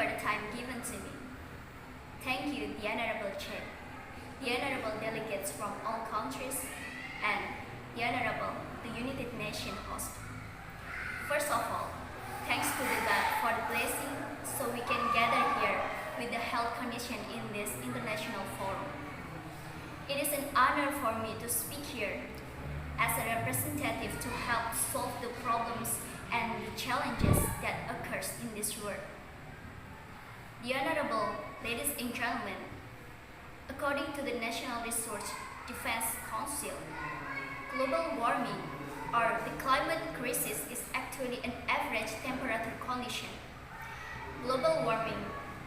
for the time given to me. Thank you, the Honorable Chair, the Honorable Delegates from all countries, and the Honorable, the United Nations host. First of all, thanks to the God for the blessing so we can gather here with the health condition in this international forum. It is an honor for me to speak here as a representative to help solve the problems and the challenges that occurs in this world. The Honorable ladies and gentlemen, according to the National Research Defense Council, global warming or the climate crisis is actually an average temperature condition. Global warming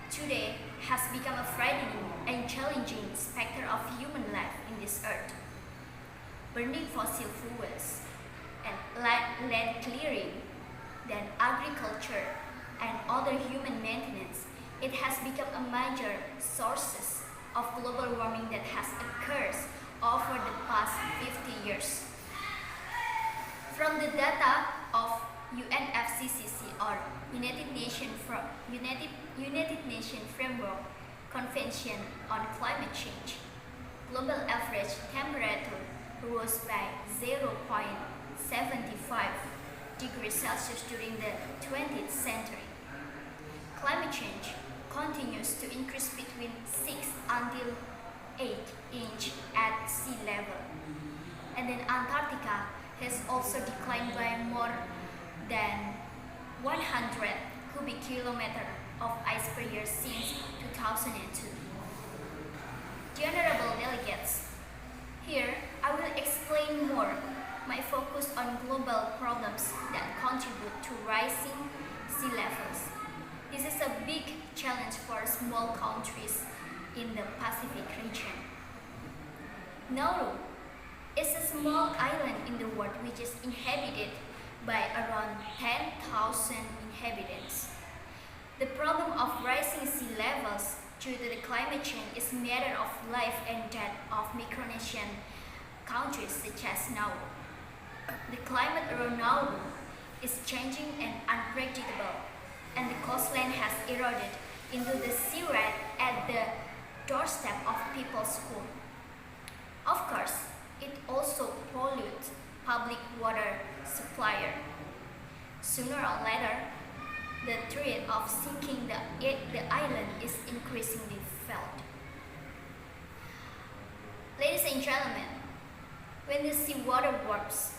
today has become a frightening and challenging specter of human life in this earth. Burning fossil fuels and land clearing, then agriculture and other human maintenance, it has become a major sources of global warming that has occurred over the past 50 years. From the data of UNFCCC or United Nations Framework Convention on Climate Change, global average temperature rose by 0.75 degrees Celsius during the 20th century. Climate change continues to increase between 6 until 8 inches at sea level. And then Antarctica has also declined by more than 100 cubic kilometers of ice per year since 2002. The Honorable Delegates, here I will explain more my focus on global problems that contribute to rising sea levels. This is a big challenge for small countries in the Pacific region. Nauru is a small island in the world which is inhabited by around 10,000 inhabitants. The problem of rising sea levels due to the climate change is a matter of life and death of Micronesian countries such as Nauru. The climate around Nauru is changing and unpredictable, and the coastline has eroded into the sea right at the doorstep of people's home. Of course, it also pollutes public water supply. Sooner or later, the threat of sinking the island is increasingly felt. Ladies and gentlemen, when the seawater warps,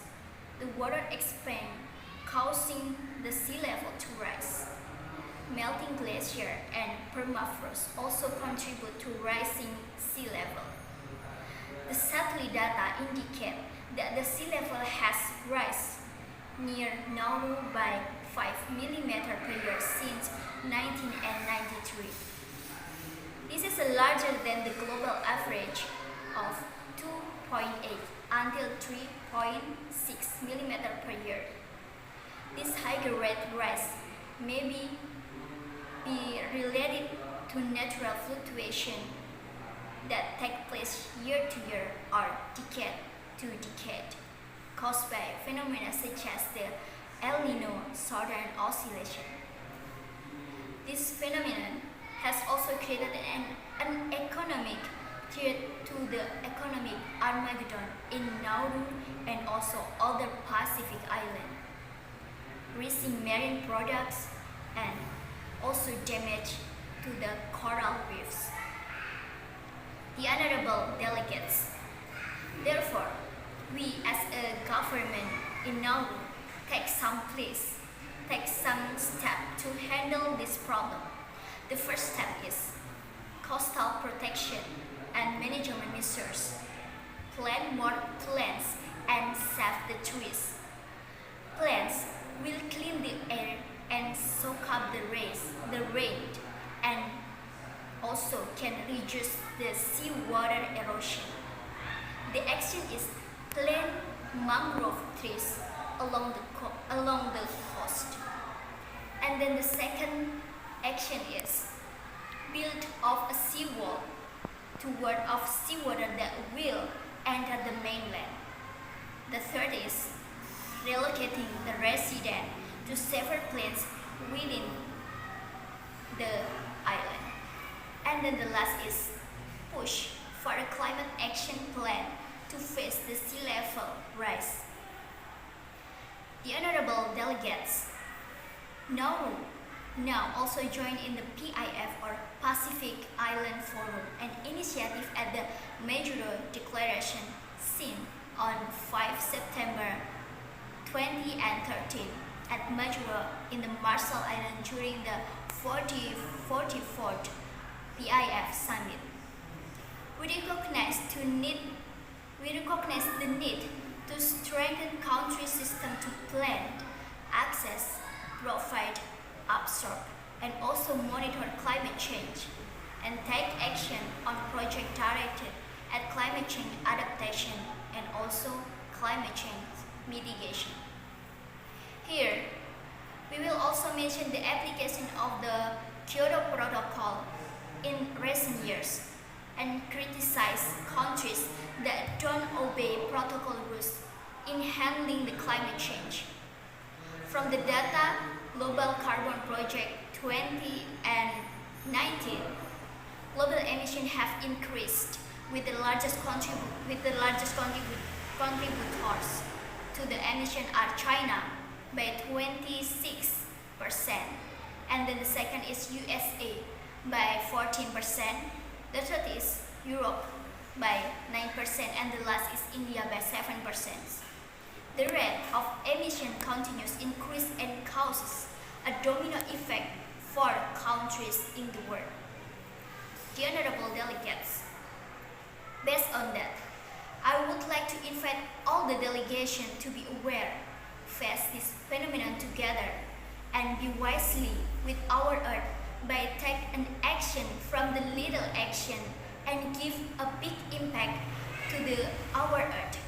the water expands, causing the sea level to rise. Melting glacier and permafrost also contribute to rising sea level. The satellite data indicate that the sea level has risen near Nauru by 5 mm per year since 1993. This is larger than the global average of 2.8 until 3.6 mm per year. This higher rate rise may be related to natural fluctuation that take place year to year or decade to decade, caused by phenomena such as the El Nino Southern Oscillation. This phenomenon has also created an economic threat to the economic Armageddon in Nauru and also other Pacific islands, risking marine products and also damage to the coral reefs. The Honorable Delegates, therefore, we as a government in Nauru take some steps to handle this problem. The first step is coastal protection and management measures. Plant more plants and save the trees. Plants will clean the air and soak up the rain and also can reduce the seawater erosion. The action is plant mangrove trees along the coast. And then the second action is build of a seawall to ward off seawater that will enter the mainland. The third is relocating the resident to safer places within the island. And then the last is push for a climate action plan to face the sea level rise. The honorable delegates now also join in the PIF, or Pacific Island Forum, an initiative at the Majuro Declaration seen on 5 September 2013 at Majuro in the Marshall Islands during the 44th PIF Summit. We recognize the need to strengthen country system to plan, access, provide, absorb, and also monitor climate change, and take action on projects directed at climate change adaptation and also climate change mitigation. Here, we will also mention the application of the Kyoto Protocol in recent years and criticize countries that don't obey protocol rules in handling the climate change. From the data Global Carbon Project 2019, global emissions have increased with the largest contributors to the emission are China by 26%, and then the second is USA by 14%, the third is Europe by 9%, and the last is India by 7%. The rate of emission continues increase and causes a domino effect for countries in the world. The honorable delegates, based on that, I would like to invite all the delegation to be aware, face this phenomenon together, and be wisely with our earth by take an action from the little action and give a big impact to our earth.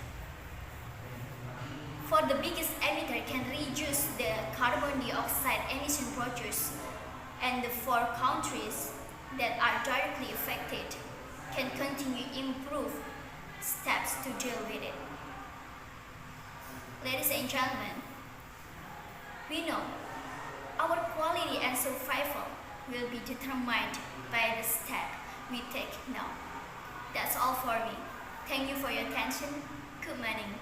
For the biggest emitter can reduce the carbon dioxide emission produced, and the 4 countries that are directly affected can continue improve steps to deal with it. Ladies and gentlemen, we know our quality and survival will be determined by the step we take now. That's all for me. Thank you for your attention. Good morning.